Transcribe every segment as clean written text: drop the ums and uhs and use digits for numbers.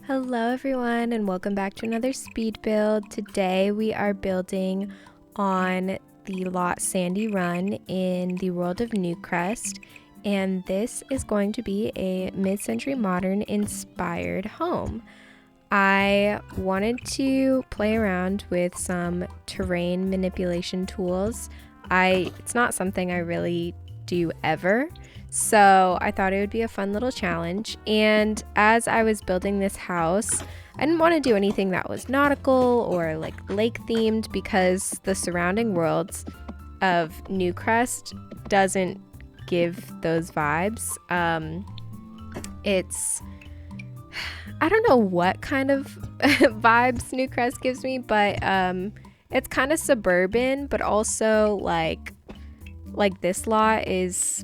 Hello everyone and welcome back to another speed build. Today we are building on the lot Sandy Run in the world of Newcrest, and this is going to be a mid-century modern inspired home. I wanted to play around with some terrain manipulation tools. It's not something I really do ever, so I thought it would be a fun little challenge. And as I was building this house, I didn't want to do anything that was nautical or like lake themed because the surrounding worlds of Newcrest doesn't give those vibes. I don't know what kind of vibes Newcrest gives me, but it's kind of suburban, but also like this lot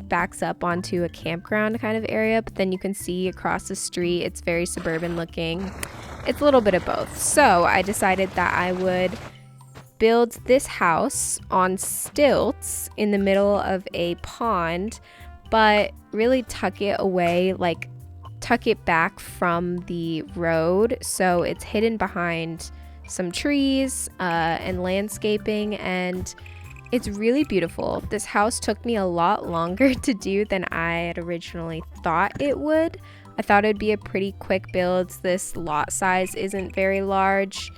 backs up onto a campground kind of area, but then you can see across the street it's very suburban looking. It's a little bit of both. So I decided that I would build this house on stilts in the middle of a pond, but really tuck it away, like tuck it back from the road so it's hidden behind some trees and landscaping, and it's really beautiful. This house took me a lot longer to do than I had originally thought it would. I thought it would be a pretty quick build. This lot size isn't very large,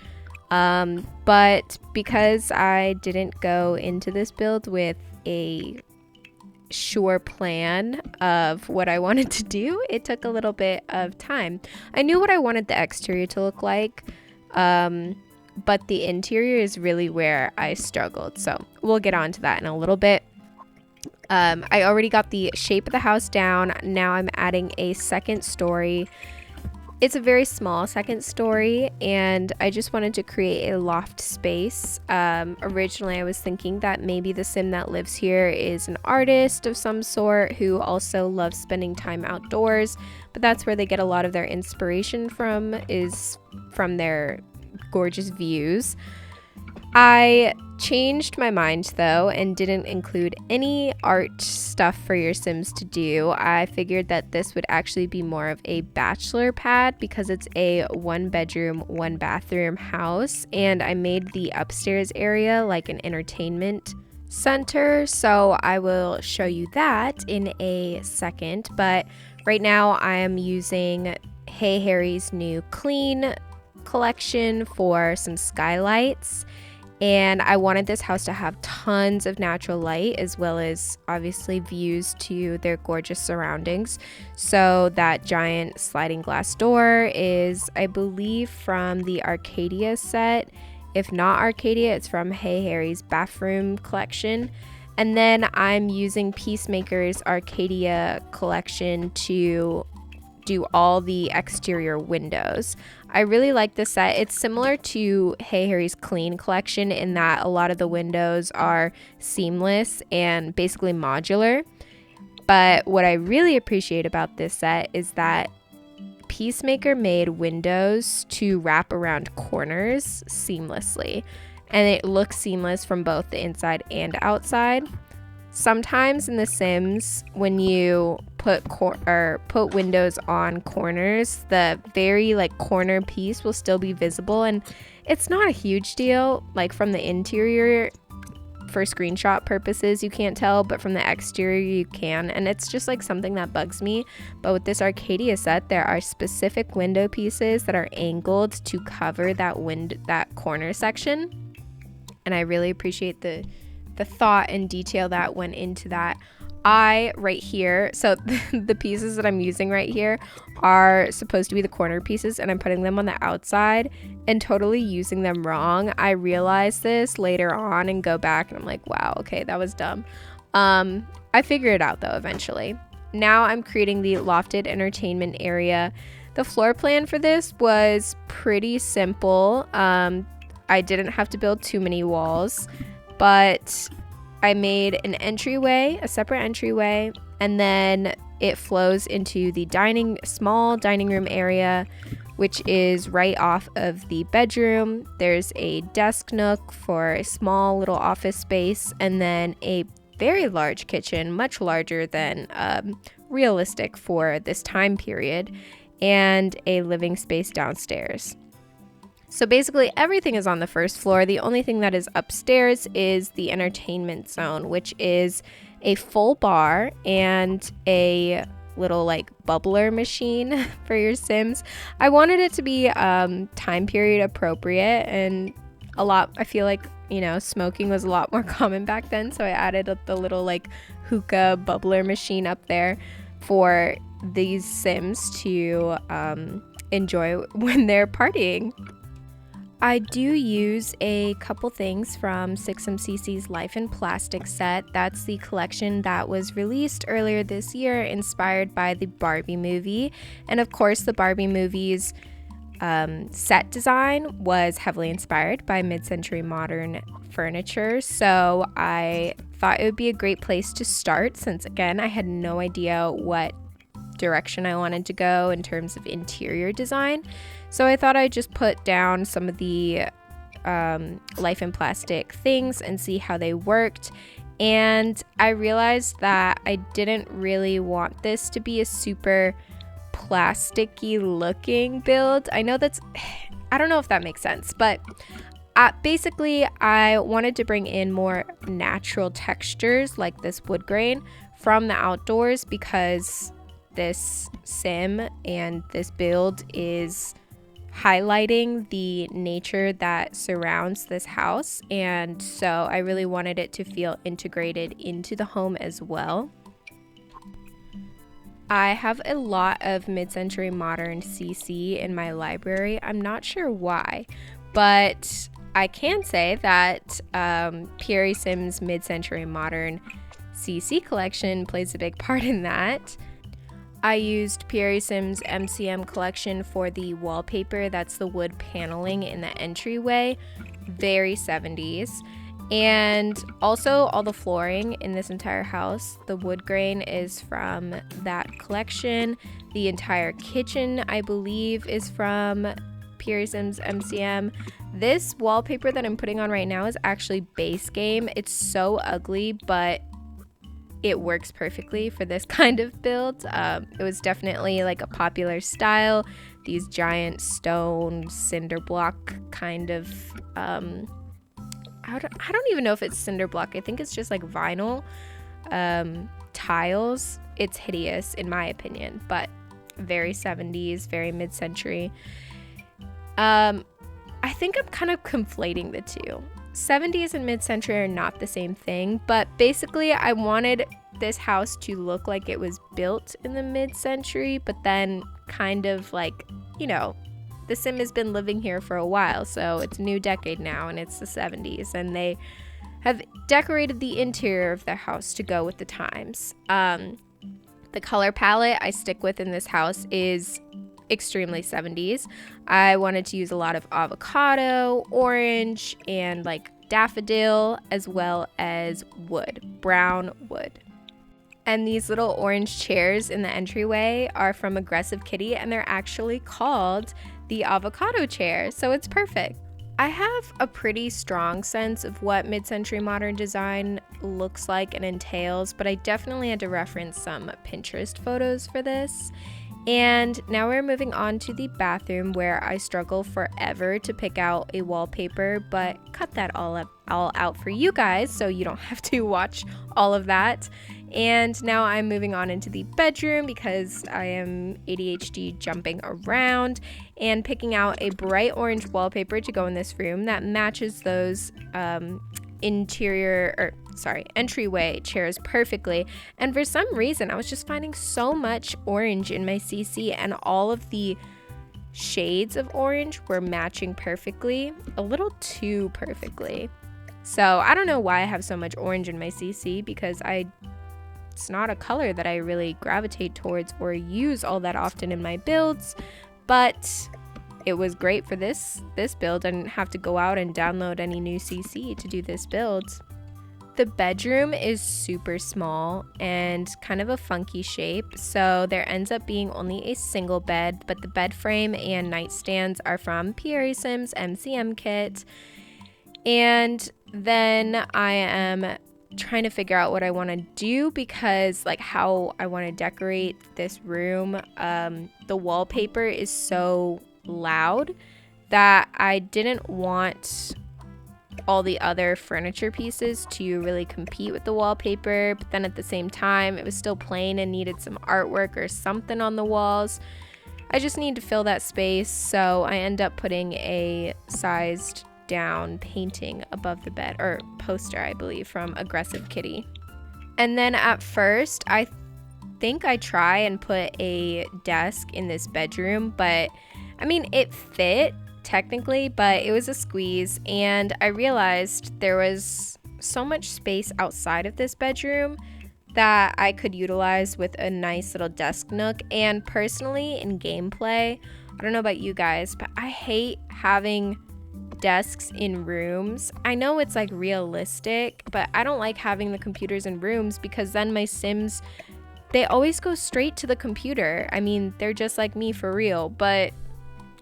but because I didn't go into this build with a sure plan of what I wanted to do, it took a little bit of time. I knew what I wanted the exterior to look like, but the interior is really where I struggled, so we'll get on to that in a little bit. I already got the shape of the house down. Now I'm adding a second story. It's a very small second story, and I just wanted to create a loft space. Originally I was thinking that maybe the sim that lives here is an artist of some sort who also loves spending time outdoors, but that's where they get a lot of their inspiration from, is from their gorgeous views. I changed my mind though and didn't include any art stuff for your Sims to do. I figured that this would actually be more of a bachelor pad because it's a 1-bedroom, 1-bathroom house, and I made the upstairs area like an entertainment center, so I will show you that in a second. But right now I am using Hey Harry's new clean collection for some skylights, and I wanted this house to have tons of natural light as well as obviously views to their gorgeous surroundings. So that giant sliding glass door is, I believe, from the Arcadia set. If not Arcadia, it's from Hey Harry's bathroom collection. And then I'm using Peacemaker's Arcadia collection to do all the exterior windows. I really like this set. It's similar to Hey Harry's clean collection in that a lot of the windows are seamless and basically modular. But what I really appreciate about this set is that Peacemaker made windows to wrap around corners seamlessly, and it looks seamless from both the inside and outside. Sometimes in The Sims, when you put windows on corners, the very corner piece will still be visible, and it's not a huge deal. Like from the interior, for screenshot purposes, you can't tell, but from the exterior you can, and it's just something that bugs me. But with this Arcadia set, there are specific window pieces that are angled to cover that corner section, and I really appreciate the thought and detail that went into that. Right here, so the pieces that I'm using right here are supposed to be the corner pieces, and I'm putting them on the outside and totally using them wrong. I realized this later on and go back and I'm like, wow, okay, that was dumb. I figured it out though eventually. Now I'm creating the lofted entertainment area. The floor plan for this was pretty simple. I didn't have to build too many walls, but I made an entryway, a separate entryway, and then it flows into the small dining room area, which is right off of the bedroom. There's a desk nook for a small little office space, and then a very large kitchen, much larger than realistic for this time period. and a living space downstairs. So basically everything is on the first floor. The only thing that is upstairs is the entertainment zone, which is a full bar and a little like bubbler machine for your Sims. I wanted it to be time period appropriate, and I feel like, you know, smoking was a lot more common back then, so I added the little like hookah bubbler machine up there for these Sims to enjoy when they're partying. I do use a couple things from 6MCC's Life in Plastic set. That's the collection that was released earlier this year, inspired by the Barbie movie. And of course, the Barbie movie's set design was heavily inspired by mid-century modern furniture. So I thought it would be a great place to start, since again, I had no idea what direction I wanted to go in terms of interior design. So I thought I'd just put down some of the Life in Plastic things and see how they worked. And I realized that I didn't really want this to be a super plasticky looking build. I know I don't know if that makes sense, but basically I wanted to bring in more natural textures like this wood grain from the outdoors, because this sim and this build is highlighting the nature that surrounds this house, and so I really wanted it to feel integrated into the home as well. I have a lot of mid-century modern CC in my library. I'm not sure why, but I can say that Pierre Sim's mid-century modern CC collection plays a big part in that. I used Pierre Sim's MCM collection for the wallpaper. That's the wood paneling in the entryway. Very 70s. And also all the flooring in this entire house, the wood grain, is from that collection. The entire kitchen, I believe, is from Pierre Sim's MCM. This wallpaper that I'm putting on right now is actually base game. It's so ugly, but it works perfectly for this kind of build. It was definitely like a popular style. These giant stone cinder block kind of, I don't even know if it's cinder block. I think it's just like vinyl tiles. It's hideous in my opinion, but very 70s, very mid-century. I think I'm kind of conflating the two. 70s and mid-century are not the same thing, but basically I wanted this house to look like it was built in the mid-century, but then kind of like, you know, the Sim has been living here for a while, so it's a new decade now and it's the 70s, and they have decorated the interior of their house to go with the times. The color palette I stick with in this house is extremely 70s. I wanted to use a lot of avocado, orange, and like daffodil, as well as wood, brown wood. And these little orange chairs in the entryway are from Aggressive Kitty, and they're actually called the avocado chair, so it's perfect. I have a pretty strong sense of what mid-century modern design looks like and entails, but I definitely had to reference some Pinterest photos for this. And now we're moving on to the bathroom, where I struggle forever to pick out a wallpaper, but cut that all out for you guys so you don't have to watch all of that. And now I'm moving on into the bedroom because I am ADHD jumping around and picking out a bright orange wallpaper to go in this room that matches those entryway chairs perfectly. And for some reason I was just finding so much orange in my CC, and all of the shades of orange were matching perfectly, a little too perfectly. So I don't know why I have so much orange in my CC, because it's not a color that I really gravitate towards or use all that often in my builds, but it was great for this build. I didn't have to go out and download any new CC to do this build. The bedroom is super small and kind of a funky shape, so there ends up being only a single bed, but the bed frame and nightstands are from Pierre Sim's MCM kit. And then I am trying to figure out what I want to do, because like how I want to decorate this room, the wallpaper is so loud that I didn't want all the other furniture pieces to really compete with the wallpaper, but then at the same time it was still plain and needed some artwork or something on the walls. I just need to fill that space, so I end up putting a sized down painting above the bed, or poster I believe, from Aggressive Kitty. And then at first I think I try and put a desk in this bedroom, but I mean it fit technically, but it was a squeeze, and I realized there was so much space outside of this bedroom that I could utilize with a nice little desk nook. And personally in gameplay, I don't know about you guys, but I hate having desks in rooms. I know it's like realistic, but I don't like having the computers in rooms, because then my Sims, they always go straight to the computer. I mean, they're just like me for real, but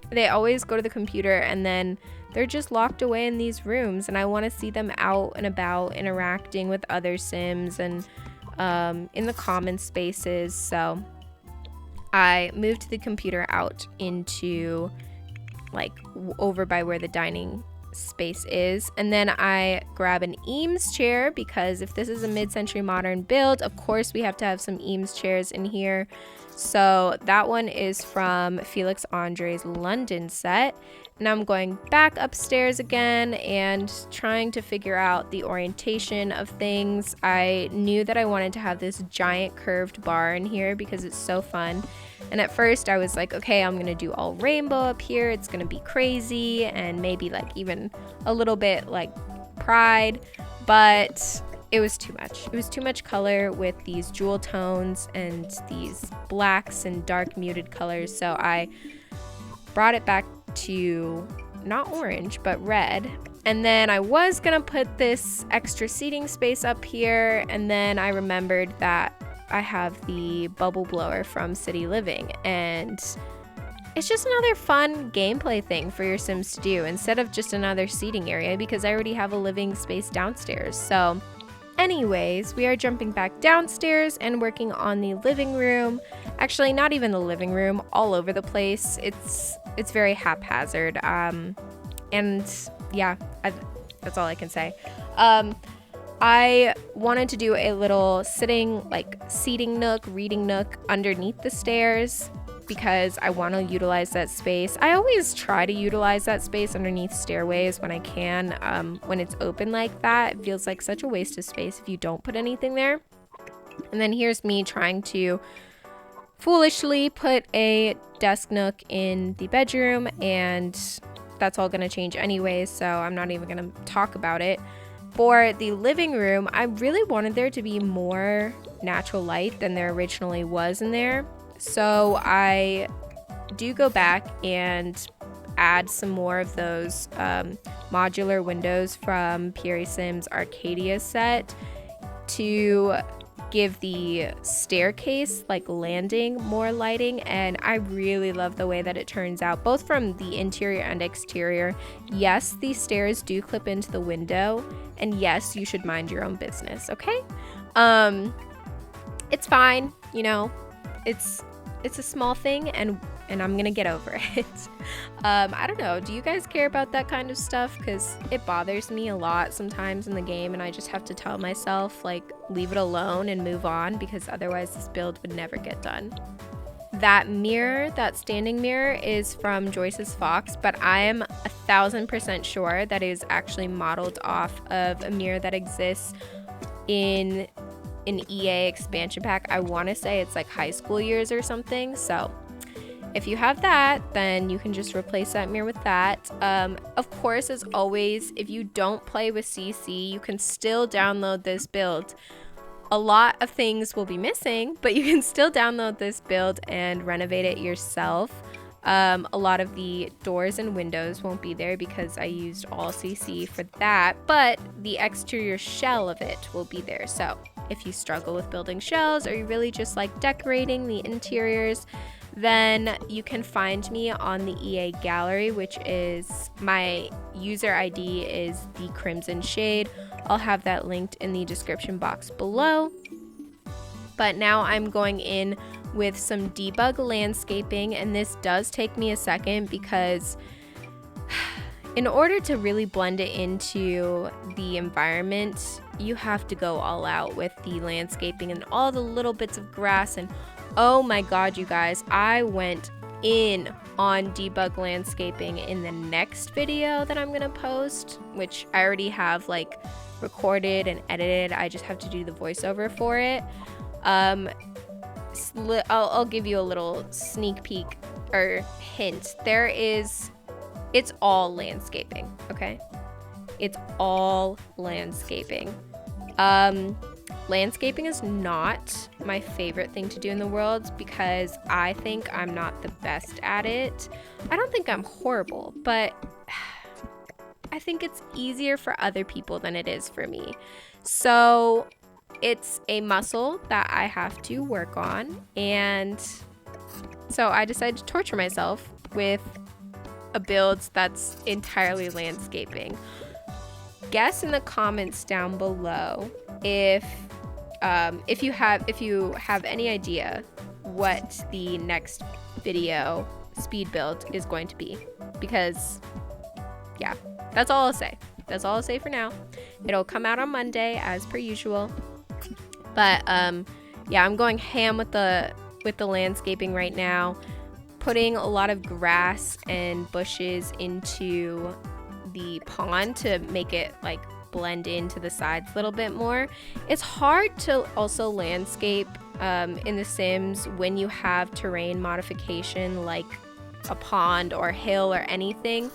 they always go to the computer and then they're just locked away in these rooms, and I want to see them out and about interacting with other Sims and in the common spaces. So I moved the computer out into like over by where the dining space is, and then I grab an Eames chair, because if this is a mid-century modern build, of course we have to have some Eames chairs in here. So that one is from Felix Andre's London set, and I'm going back upstairs again and trying to figure out the orientation of things. I knew that I wanted to have this giant curved bar in here because it's so fun. And at first I was like, okay, I'm gonna do all rainbow up here. It's gonna be crazy, and maybe like even a little bit like pride, but it was too much. It was too much color with these jewel tones and these blacks and dark muted colors. So I brought it back to not orange, but red. And then I was gonna put this extra seating space up here, and then I remembered that I have the bubble blower from City Living, and it's just another fun gameplay thing for your Sims to do instead of just another seating area, because I already have a living space downstairs. So anyways, we are jumping back downstairs and working on the living room. Actually, not even the living room, all over the place. It's very haphazard. And yeah, that's all I can say. I wanted to do a little seating nook, reading nook underneath the stairs, because I want to utilize that space. I always try to utilize that space underneath stairways when I can. When it's open like that, it feels like such a waste of space if you don't put anything there. And then here's me trying to foolishly put a desk nook in the bedroom, and that's all going to change anyways, so I'm not even going to talk about it. For the living room, I really wanted there to be more natural light than there originally was in there. So I do go back and add some more of those modular windows from Pierre Sim's Arcadia set to give the staircase landing more lighting, and I really love the way that it turns out, both from the interior and exterior. Yes, these stairs do clip into the window, and yes, you should mind your own business, okay? It's fine, it's a small thing, and I'm gonna get over it. I don't know, do you guys care about that kind of stuff? Because it bothers me a lot sometimes in the game, and I just have to tell myself leave it alone and move on, because otherwise this build would never get done. That mirror, that standing mirror, is from Joyce's Fox, but I am 1000% sure that it is actually modeled off of a mirror that exists in an EA expansion pack. I want to say it's high school years or something. So if you have that, then you can just replace that mirror with that. Of course, as always, if you don't play with CC, you can still download this build. A lot of things will be missing, but you can still download this build and renovate it yourself. A lot of the doors and windows won't be there because I used all CC for that, but the exterior shell of it will be there. So if you struggle with building shells, or you really just like decorating the interiors, then you can find me on the EA gallery, which is my user ID is TheCrimsonShade I'll have that linked in the description box below. But now I'm going in with some debug landscaping, and this does take me a second because in order to really blend it into the environment, you have to go all out with the landscaping and all the little bits of grass. And oh my god, you guys, I went in on debug landscaping in the next video that I'm gonna post, which I already have like recorded and edited. I just have to do the voiceover for it. I'll give you a little sneak peek or hint. It's all landscaping, okay? It's all landscaping. Landscaping is not my favorite thing to do in the world because I think I'm not the best at it. I don't think I'm horrible, but I think it's easier for other people than it is for me. So it's a muscle that I have to work on, and so I decided to torture myself with a build that's entirely landscaping. Guess in the comments down below if you have any idea what the next video speed build is going to be, because yeah, that's all I'll say. That's all I'll say for now. It'll come out on Monday as per usual. But yeah, I'm going ham with the landscaping right now, putting a lot of grass and bushes into the pond to make it like blend into the sides a little bit more. It's hard to also landscape in The Sims when you have terrain modification like a pond or hill or anything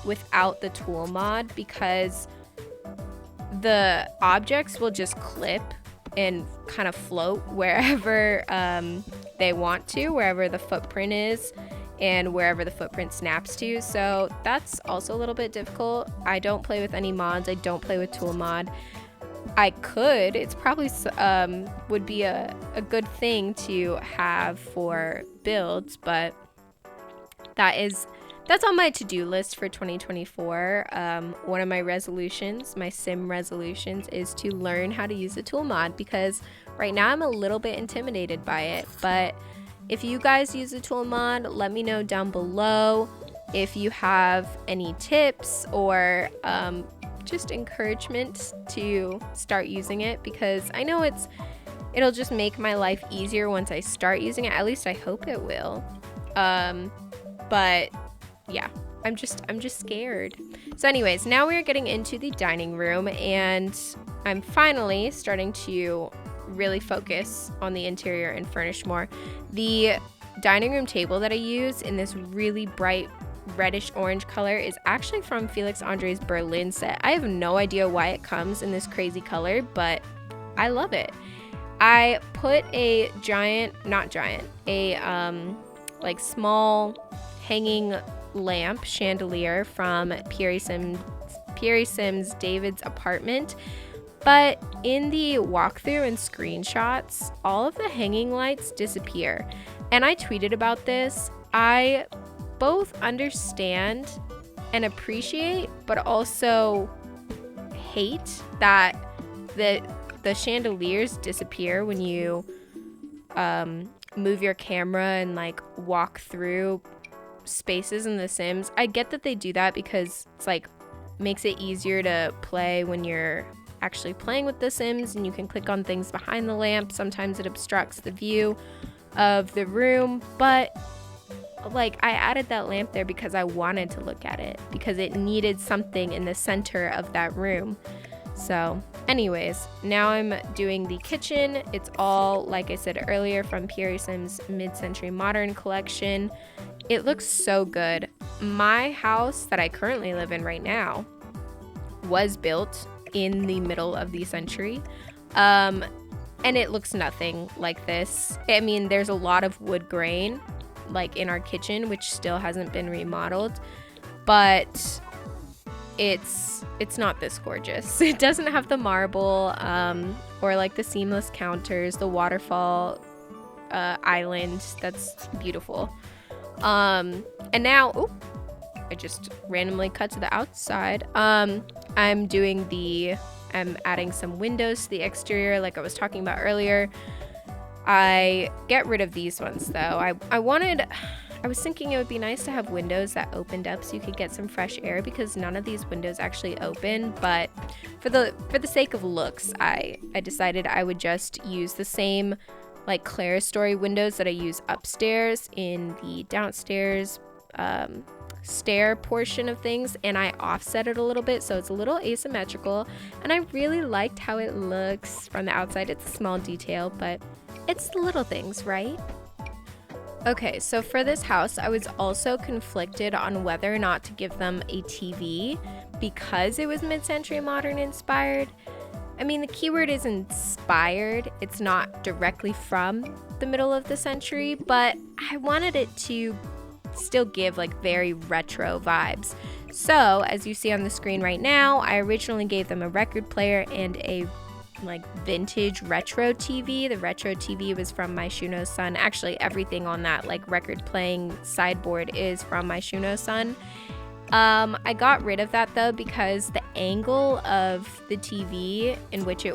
without the tool mod, because the objects will just clip and kind of float wherever they want to, wherever the footprint is and wherever the footprint snaps to. So that's also a little bit difficult. I don't play with any mods. I don't play with tool mod. I could. It's probably would be a good thing to have for builds, but that's on my to-do list for 2024. One of my resolutions, my sim resolutions, is to learn how to use the tool mod, because right now I'm a little bit intimidated by it. But if you guys use the tool mod, let me know down below if you have any tips or just encouragement to start using it, because I know it'll just make my life easier once I start using it. At least I hope it will. But yeah, I'm just scared. So anyways, now we're getting into the dining room, and I'm finally starting to really focus on the interior and furnish more. The dining room table that I use in this really bright reddish orange color is actually from Felix Andre's Berlin set. I have no idea why it comes in this crazy color, but I love it. I put a like small hanging lamp chandelier from Pierre Sims David's apartment, but in the walkthrough and screenshots, all of the hanging lights disappear. And I tweeted about this. I both understand and appreciate, but also hate that the chandeliers disappear when you move your camera and like walk through spaces in The Sims. I get that they do that because it's like makes it easier to play when you're actually playing with The Sims, and you can click on things behind the lamp. Sometimes it obstructs the view of the room, but like I added that lamp there because I wanted to look at it, because it needed something in the center of that room. So anyways, now I'm doing the kitchen. It's all, like I said earlier, from Pierre Sims Mid-Century Modern collection. It looks so good. My house that I currently live in right now was built in the middle of the century, and it looks nothing like this. I mean, there's a lot of wood grain like in our kitchen, which still hasn't been remodeled, but it's not this gorgeous. It doesn't have the marble or like the seamless counters, the waterfall island. That's beautiful. And now I just randomly cut to the outside. I'm adding some windows to the exterior like I was talking about earlier. I get rid of these ones though. I was thinking it would be nice to have windows that opened up so you could get some fresh air, because none of these windows actually open, but for the sake of looks, I decided I would just use the same like clerestory windows that I use upstairs in the downstairs stair portion of things, and I offset it a little bit so it's a little asymmetrical, and I really liked how it looks from the outside. It's a small detail, but it's the little things, right? Okay, so for this house, I was also conflicted on whether or not to give them a TV because it was mid-century modern inspired. I mean, the keyword is inspired. It's not directly from the middle of the century, but I wanted it to still give like very retro vibes. So, as you see on the screen right now, I originally gave them a record player and a like vintage retro TV. The retro TV was from my Shuno Sun. Actually, everything on that like record playing sideboard is from my Shuno Sun. I got rid of that though because the angle of the TV in which it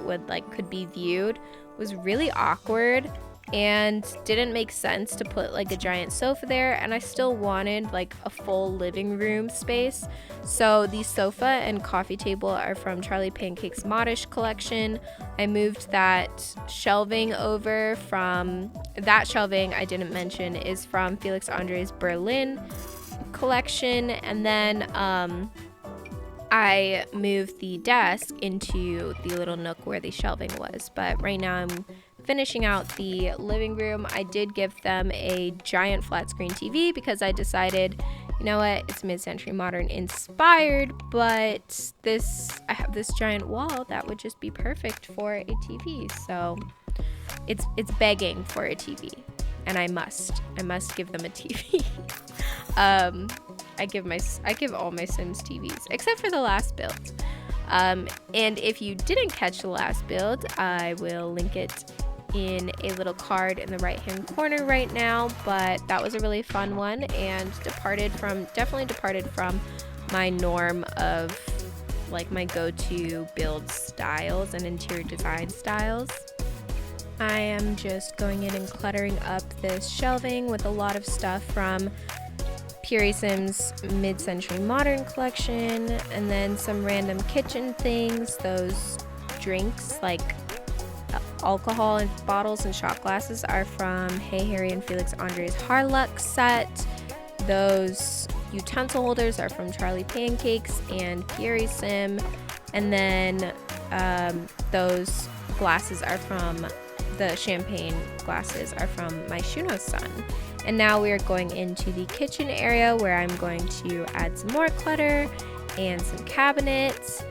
could be viewed was really awkward and didn't make sense to put like a giant sofa there, and I still wanted like a full living room space. So the sofa and coffee table are from Charlie Pancake's Modish collection. I moved that shelving over from that shelving I didn't mention is from Felix Andre's Berlin collection, and then I moved the desk into the little nook where the shelving was. But right now I'm finishing out the living room. I did give them a giant flat screen TV because I decided, you know what, it's mid-century modern inspired, but I have this giant wall that would just be perfect for a TV. So it's begging for a TV, and I must give them a TV. I give all my Sims TVs except for the last build. And if you didn't catch the last build, I will link it in a little card in the right hand corner right now, but that was a really fun one and definitely departed from my norm of like my go-to build styles and interior design styles. I am just going in and cluttering up this shelving with a lot of stuff from Puri Sims mid-century modern collection, and then some random kitchen things. Those drinks like alcohol and bottles and shot glasses are from Hey Harry and Felix Andre's Harlux set. Those utensil holders are from Charlie Pancakes and Puri Sim, and then those glasses are from the champagne glasses are from my Shuno Sun. And now we are going into the kitchen area where I'm going to add some more clutter and some cabinets.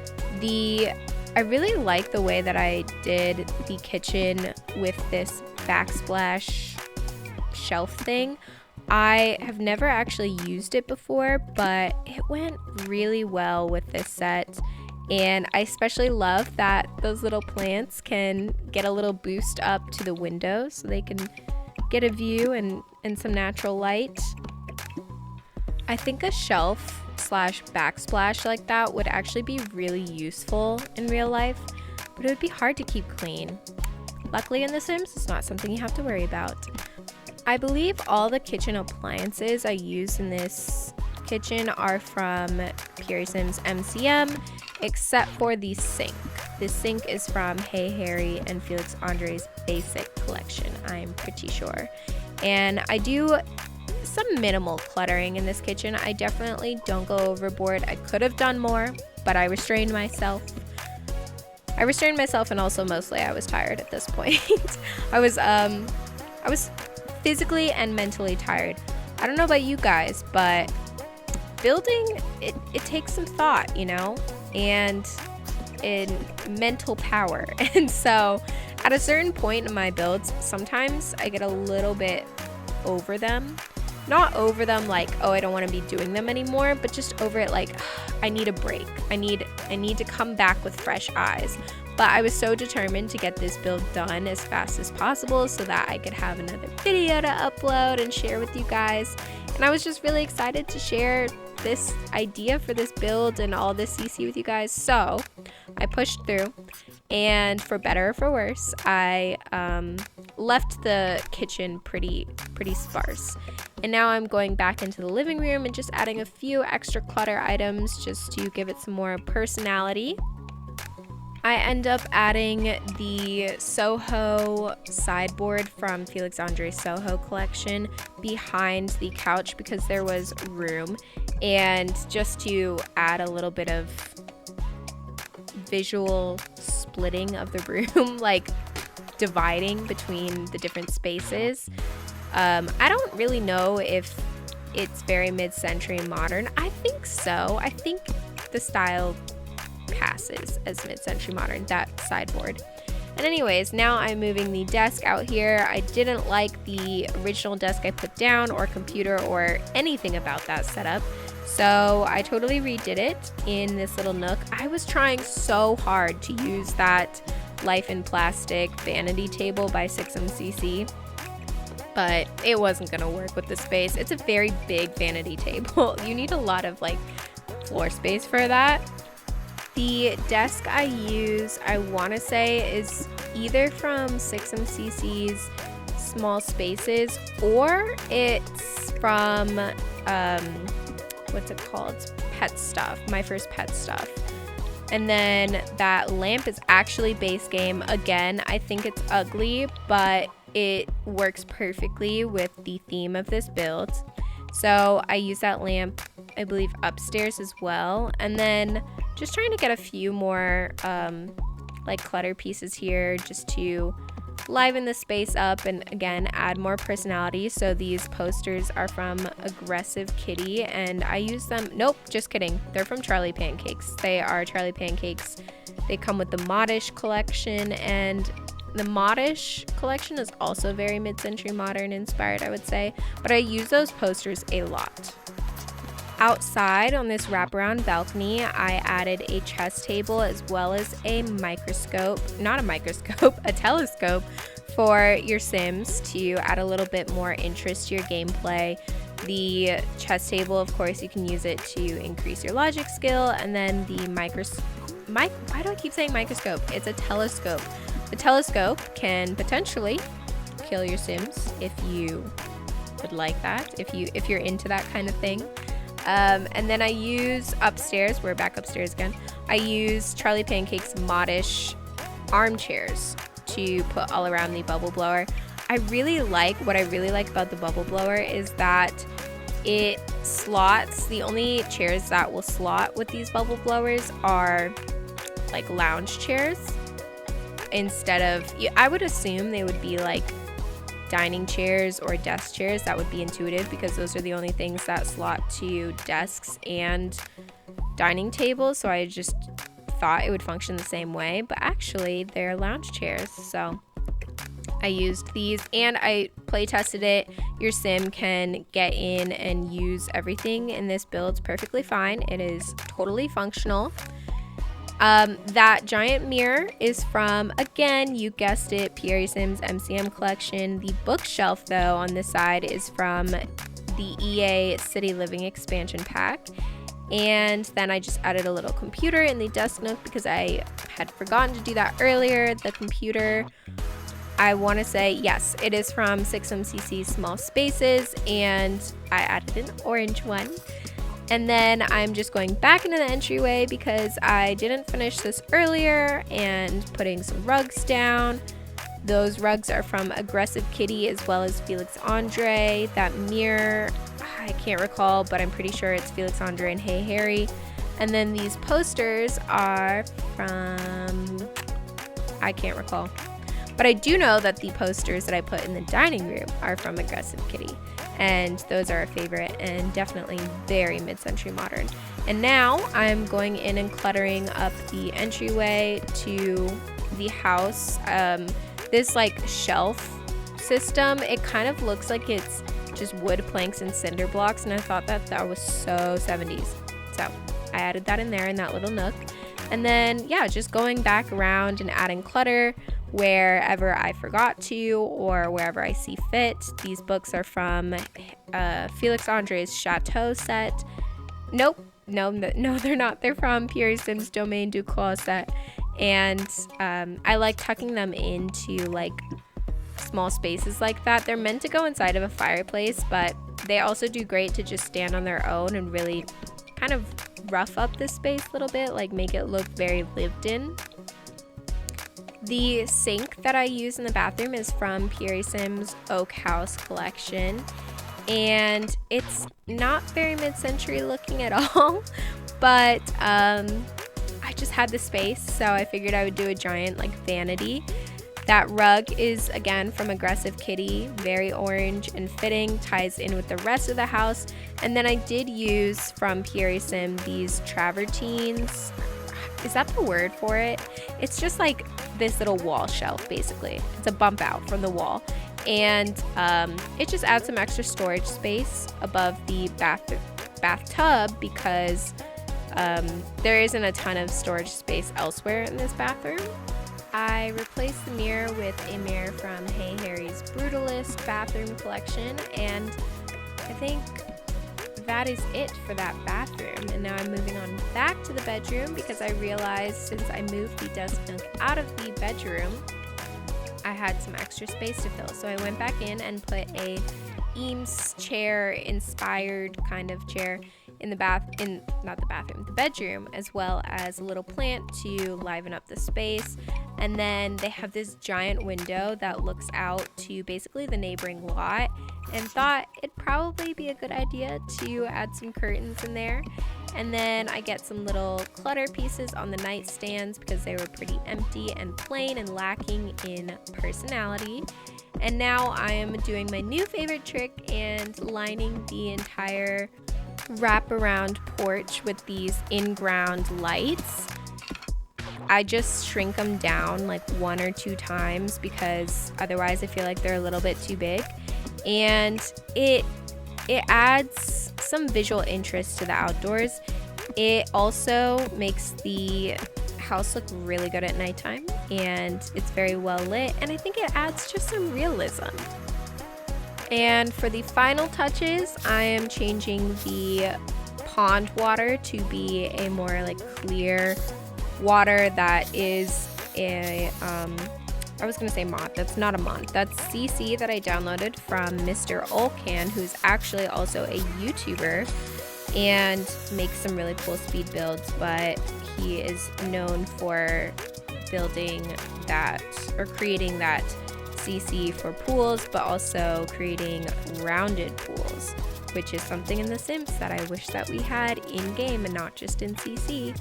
I really like the way that I did the kitchen with this backsplash shelf thing. I have never actually used it before, but it went really well with this set. And I especially love that those little plants can get a little boost up to the window so they can get a view and some natural light. I think a shelf / backsplash like that would actually be really useful in real life, but it would be hard to keep clean. Luckily in The Sims, it's not something you have to worry about. I believe all the kitchen appliances I use in this kitchen are from Puri Sims MCM, except for the sink. The sink is from Hey Harry and Felix Andre's Basic collection, I'm pretty sure. And I do some minimal cluttering in this kitchen. I definitely don't go overboard. I could have done more, but I restrained myself. And also mostly I was tired at this point. I was physically and mentally tired. I don't know about you guys, but building, it takes some thought, you know, and in mental power. And so at a certain point in my builds, sometimes I get a little bit over them. Not over them like, oh, I don't want to be doing them anymore, but just over it like, I need a break. I need to come back with fresh eyes. But I was so determined to get this build done as fast as possible so that I could have another video to upload and share with you guys. And I was just really excited to share this idea for this build and all this CC with you guys. So I pushed through, and for better or for worse, I left the kitchen pretty sparse. And now I'm going back into the living room and just adding a few extra clutter items just to give it some more personality. I end up adding the Soho sideboard from Felix Andre's Soho collection behind the couch because there was room, and just to add a little bit of visual splitting of the room, like dividing between the different spaces. I don't really know if it's very mid-century modern. I think so. I think the style passes as mid-century modern, that sideboard. And anyways, now I'm moving the desk out here. I didn't like the original desk I put down, or computer, or anything about that setup, so I totally redid it in this little nook. I was trying so hard to use that Life in Plastic vanity table by 6MCC, but it wasn't gonna work with the space. It's a very big vanity table. You need a lot of like floor space for that. The desk I use, I want to say, is either from 6MCC's Small Spaces, or it's from, what's it called? Pet Stuff, My First Pet Stuff. And then that lamp is actually Base Game. Again, I think it's ugly, but it works perfectly with the theme of this build. So I use that lamp, I believe, upstairs as well. And then just trying to get a few more like clutter pieces here just to liven the space up and again add more personality. So these posters are from Aggressive Kitty, and I use them, nope, just kidding, they're from Charlie Pancakes. They are Charlie Pancakes. They come with the Modish collection, and the Modish collection is also very mid-century modern inspired, I would say, but I use those posters a lot. Outside on this wraparound balcony, I added a chess table as well as a microscope, not a microscope, a telescope for your Sims to add a little bit more interest to your gameplay. The chess table, of course, you can use it to increase your logic skill, and then the why do I keep saying microscope? It's a telescope. The telescope can potentially kill your Sims if you would like that, if you're into that kind of thing. And then I use upstairs, we're back upstairs again, I use Charlie Pancake's Modish armchairs to put all around the bubble blower. What I really like about the bubble blower is that it slots. The only chairs that will slot with these bubble blowers are like lounge chairs, instead of, I would assume they would be like dining chairs or desk chairs. That would be intuitive because those are the only things that slot to desks and dining tables, so I just thought it would function the same way, but actually they're lounge chairs. So I used these and I play tested it. Your Sim can get in and use everything in this build perfectly fine. It is totally functional. That giant mirror is from, again, you guessed it, Pierre Sim's MCM collection. The bookshelf, though, on this side is from the EA City Living expansion pack. And then I just added a little computer in the desk nook because I had forgotten to do that earlier. The computer, I want to say, yes, it is from 6MCC's Small Spaces, and I added an orange one. And then I'm just going back into the entryway because I didn't finish this earlier, and putting some rugs down. Those rugs are from Aggressive Kitty as well as Felix Andre. That mirror, I can't recall, but I'm pretty sure it's Felix Andre and Hey Harry. And then these posters are from, I can't recall. But I do know that the posters that I put in the dining room are from Aggressive Kitty. And those are a favorite and definitely very mid-century modern. And now I'm going in and cluttering up the entryway to the house. This like shelf system, it kind of looks like it's just wood planks and cinder blocks, and I thought that was so 70s. So I added that in there in that little nook. And then yeah, just going back around and adding clutter. wherever I forgot to or wherever I see fit. These books are from Felix Andre's Chateau set. Nope, no, they're not. They're from Pierre Sim's Domaine du Closet. And I like tucking them into like small spaces like that. They're meant to go inside of a fireplace, but they also do great to just stand on their own and really kind of rough up this space a little bit, like make it look very lived in. The sink that I use in the bathroom is from Pierre Sim's Oak House collection, and it's not very mid-century looking at all, but I just had the space, so I figured I would do a giant like vanity. That rug is again from Aggressive Kitty, very orange and fitting, ties in with the rest of the house. And then I did use from Pierre Sim these travertines. Is that the word for it? It's just like this little wall shelf basically. It's a bump out from the wall, and it just adds some extra storage space above the bathtub because there isn't a ton of storage space elsewhere in this bathroom. I replaced the mirror with a mirror from Hey Harry's Brutalist bathroom collection, and I think that is it for that bathroom. And now I'm moving on back to the bedroom because I realized since I moved the desk nook out of the bedroom, I had some extra space to fill. So I went back in and put a Eames chair inspired kind of chair in the bedroom, as well as a little plant to liven up the space. And then they have this giant window that looks out to basically the neighboring lot, and thought it'd probably be a good idea to add some curtains in there. And then I get some little clutter pieces on the nightstands because they were pretty empty and plain and lacking in personality. And now I am doing my new favorite trick and lining the entire wraparound porch with these in-ground lights. I just shrink them down like 1 or 2 times because otherwise I feel like they're a little bit too big, and it adds some visual interest to the outdoors. It also makes the house look really good at nighttime, and it's very well lit, and I think it adds just some realism. And for the final touches, I am changing the pond water to be a more like clear water that is a I was gonna say mod. That's not a mod. That's CC that I downloaded from Mr. Olcan, who's actually also a YouTuber and makes some really cool speed builds, but he is known for building that or creating that CC for pools, but also creating rounded pools, which is something in The Sims that I wish that we had in game and not just in CC.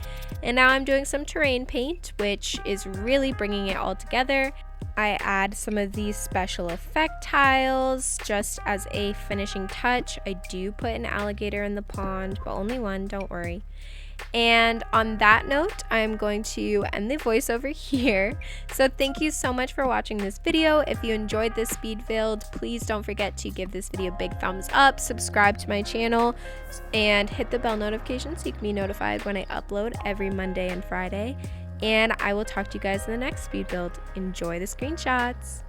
And now I'm doing some terrain paint, which is really bringing it all together. I add some of these special effect tiles just as a finishing touch. I do put an alligator in the pond, but only one, don't worry. And on that note, I'm going to end the voiceover here. So thank you so much for watching this video. If you enjoyed this speed build, please don't forget to give this video a big thumbs up, subscribe to my channel, and hit the bell notification so you can be notified when I upload every Monday and Friday. And I will talk to you guys in the next speed build. Enjoy the screenshots.